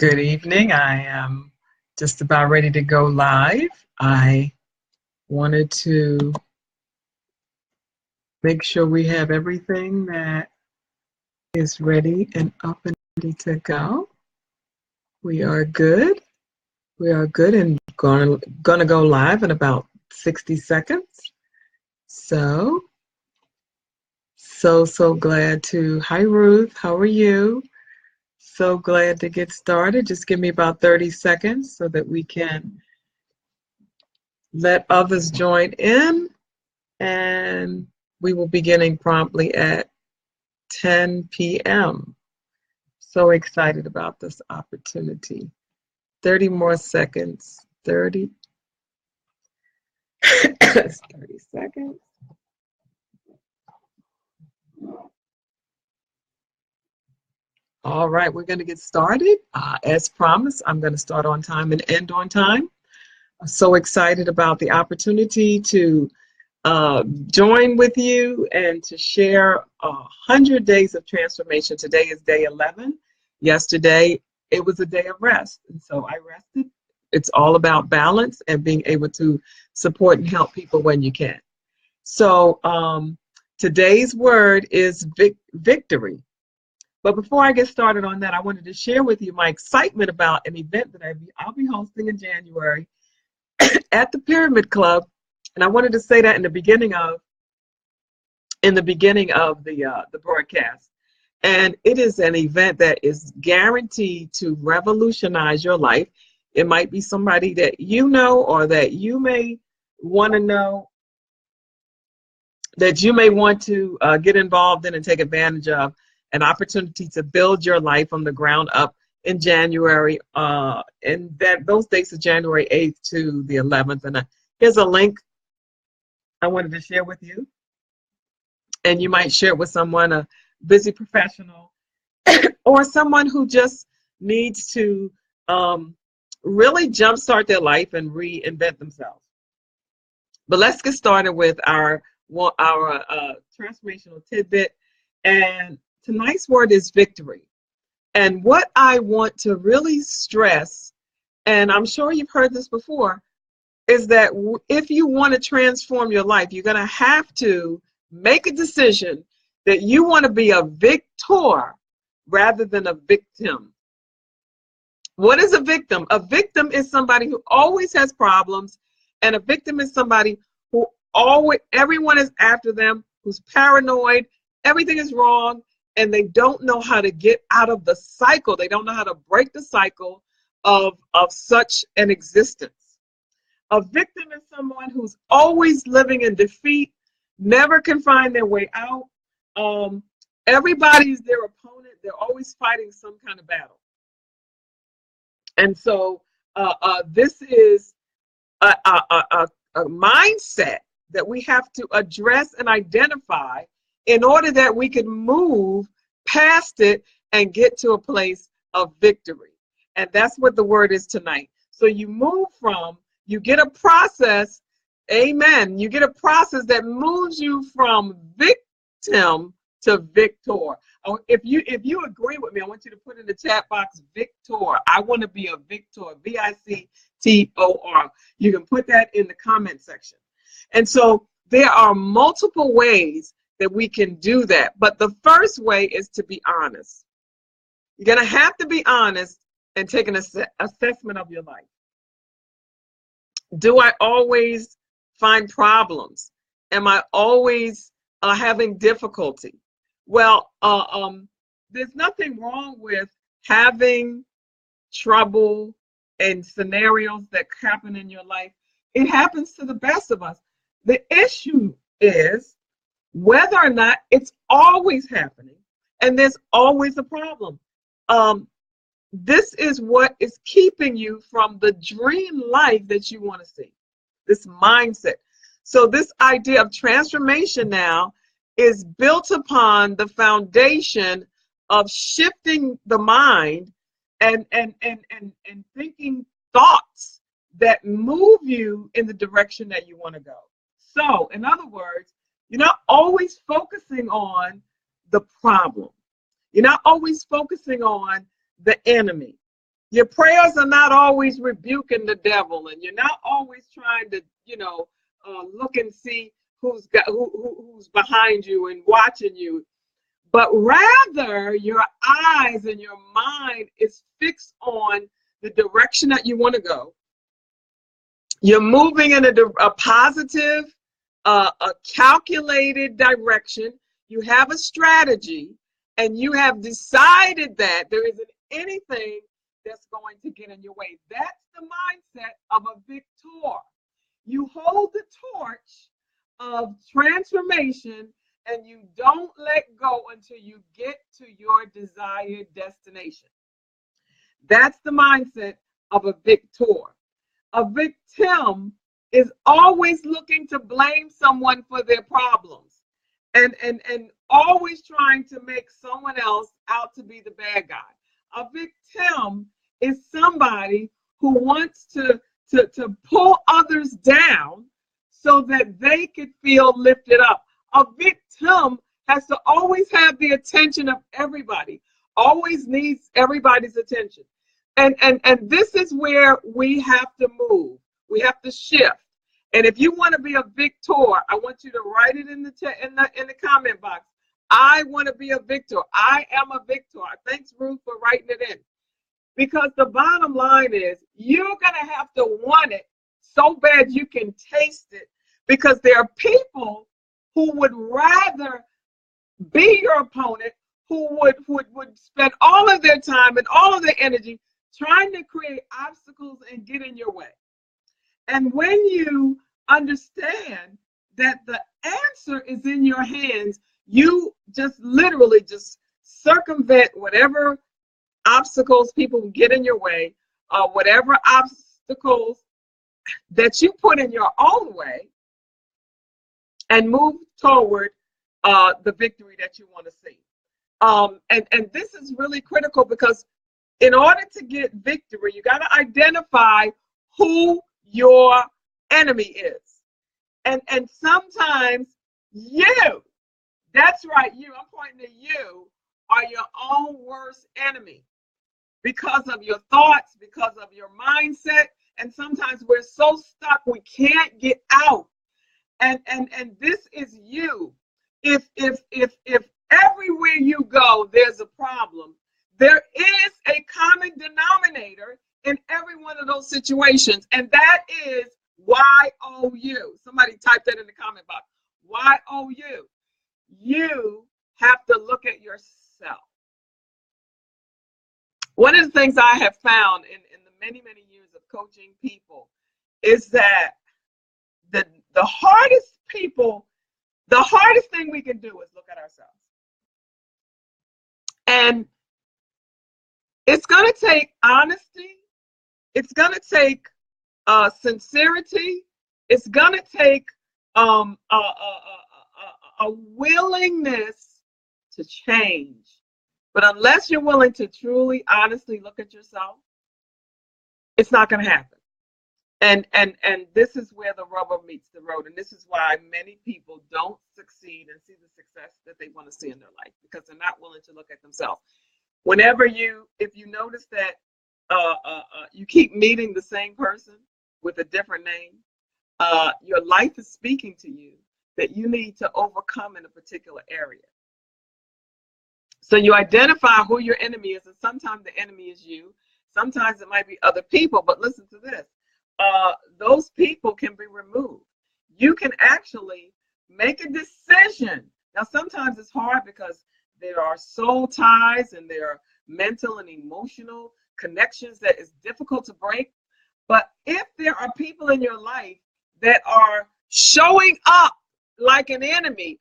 Good evening. I am just about ready to go live. I wanted to make sure we have everything that is ready and up and ready to go. We are good. We are good and gonna go live in about 60 seconds. So glad to. Hi Ruth, how are you? So glad to get started. Just give me about 30 seconds so that we can let others join in, and we will be beginning promptly at 10 p.m. So excited about this opportunity. 30 more seconds. 30 seconds. All right, we're going to get started. As promised, I'm going to start on time and end on time. I'm so excited about the opportunity to join with you and to share 100 days of transformation. Today is day 11. Yesterday, it was a day of rest, and so I rested. It's all about balance and being able to support and help people when you can. So today's word is victory. But before I get started on that, I wanted to share with you my excitement about an event that I'll be hosting in January at the Pyramid Club. And I wanted to say that in the beginning of the broadcast. And it is an event that is guaranteed to revolutionize your life. It might be somebody that you know or that you may want to know, that you may want to get involved in and take advantage of. An opportunity to build your life from the ground up in January. And those dates are January 8th to the 11th. And here's a link I wanted to share with you. And you might share it with someone, a busy professional, or someone who just needs to really jumpstart their life and reinvent themselves. But let's get started with our transformational tidbit. And tonight's word is victory. And what I want to really stress, and I'm sure you've heard this before, is that if you want to transform your life, you're going to have to make a decision that you want to be a victor rather than a victim. What is a victim? A victim is somebody who always has problems, and a victim is somebody who everyone is after them, who's paranoid, everything is wrong, and they don't know how to get out of the cycle. They don't know how to break the cycle of such an existence. A victim is someone who's always living in defeat, never can find their way out. Everybody's their opponent. They're always fighting some kind of battle. And so this is a mindset that we have to address and identify in order that we can move past it and get to a place of victory. And that's what the word is tonight. So you get a process, amen, you get a process that moves you from victim to victor. If you agree with me, I want you to put in the chat box, victor. I want to be a victor, V-I-C-T-O-R. You can put that in the comment section. And so there are multiple ways that we can do that. But the first way is to be honest. You're going to have to be honest and take an assessment of your life. Do I always find problems? Am I always having difficulty? Well, there's nothing wrong with having trouble and scenarios that happen in your life. It happens to the best of us. The issue is whether or not it's always happening, and there's always a problem. This is what is keeping you from the dream life that you want to see, this mindset. So this idea of transformation now is built upon the foundation of shifting the mind and thinking thoughts that move you in the direction that you want to go. So, in other words, you're not always focusing on the problem. You're not always focusing on the enemy. Your prayers are not always rebuking the devil, and you're not always trying to, look and see who's behind you and watching you. But rather, your eyes and your mind is fixed on the direction that you want to go. You're moving in a positive, a calculated direction. You have a strategy, and you have decided that there isn't anything that's going to get in your way. That's the mindset of a victor. You hold the torch of transformation, and you don't let go until you get to your desired destination. That's the mindset of a victor. A victim is always looking to blame someone for their problems and always trying to make someone else out to be the bad guy. A victim is somebody who wants to pull others down so that they could feel lifted up. A victim has to always have the attention of everybody, always needs everybody's attention. And this is where we have to move. We have to shift. And if you want to be a victor, I want you to write it in the comment box. I want to be a victor. I am a victor. Thanks, Ruth, for writing it in. Because the bottom line is you're going to have to want it so bad you can taste it, because there are people who would rather be your opponent, who would spend all of their time and all of their energy trying to create obstacles and get in your way. And when you understand that the answer is in your hands, you just literally just circumvent whatever obstacles people get in your way, whatever obstacles that you put in your own way, and move toward the victory that you want to see. And this is really critical, because in order to get victory, you got to identify who your enemy is. And sometimes you, that's right, you, I'm pointing to you, are your own worst enemy because of your thoughts, because of your mindset. And sometimes we're so stuck we can't get out. And this is you. If everywhere you go there's a problem, there is a common denominator in every one of those situations, and that is YOU. Somebody type that in the comment box. YOU. You have to look at yourself. One of the things I have found in the many, many years of coaching people is that the hardest thing we can do is look at ourselves. And it's going to take honesty. It's going to take sincerity. It's going to take a willingness to change. But unless you're willing to truly, honestly look at yourself, it's not going to happen. And this is where the rubber meets the road. And this is why many people don't succeed and see the success that they want to see in their life, because they're not willing to look at themselves. If you notice that you keep meeting the same person with a different name, your life is speaking to you that you need to overcome in a particular area. So you identify who your enemy is, and sometimes the enemy is you. Sometimes it might be other people, but listen to this. Those people can be removed. You can actually make a decision. Now, sometimes it's hard because there are soul ties and there are mental and emotional connections that is difficult to break. But if there are people in your life that are showing up like an enemy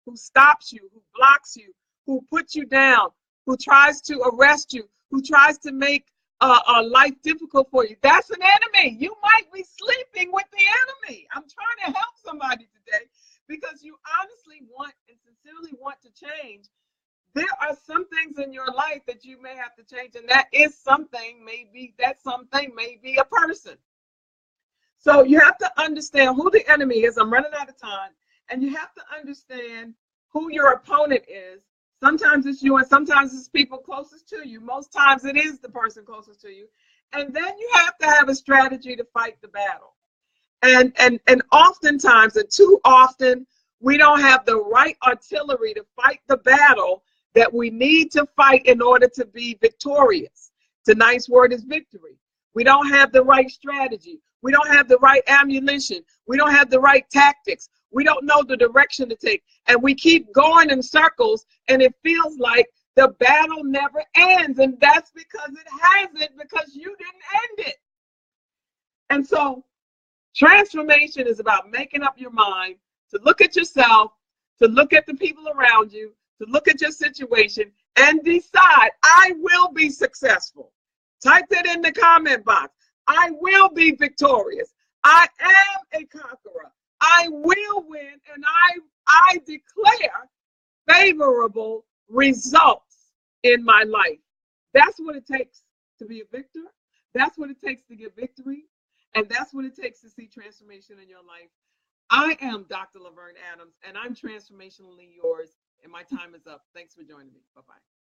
who stops you, who blocks you, who puts you down, who tries to arrest you, who tries to make life difficult for you, that's an enemy. You might be sleeping with the enemy. I'm trying to help somebody today, because you honestly want and sincerely want to change. There are some things in your life that you may have to change, and that something may be a person. So you have to understand who the enemy is. I'm running out of time. And you have to understand who your opponent is. Sometimes it's you, and sometimes it's people closest to you. Most times it is the person closest to you. And then you have to have a strategy to fight the battle. And oftentimes, and too often, we don't have the right artillery to fight the battle that we need to fight in order to be victorious. Tonight's word is victory. We don't have the right strategy. We don't have the right ammunition. We don't have the right tactics. We don't know the direction to take. And we keep going in circles, and it feels like the battle never ends. And that's because it hasn't, because you didn't end it. And so transformation is about making up your mind to look at yourself, to look at the people around you, to look at your situation, and decide, I will be successful. Type that in the comment box. I will be victorious. I am a conqueror. I will win, and I declare favorable results in my life. That's what it takes to be a victor. That's what it takes to get victory. And that's what it takes to see transformation in your life. I am Dr. LaVerne Adams, and I'm transformationally yours, and my time is up. Thanks for joining me. Bye-bye.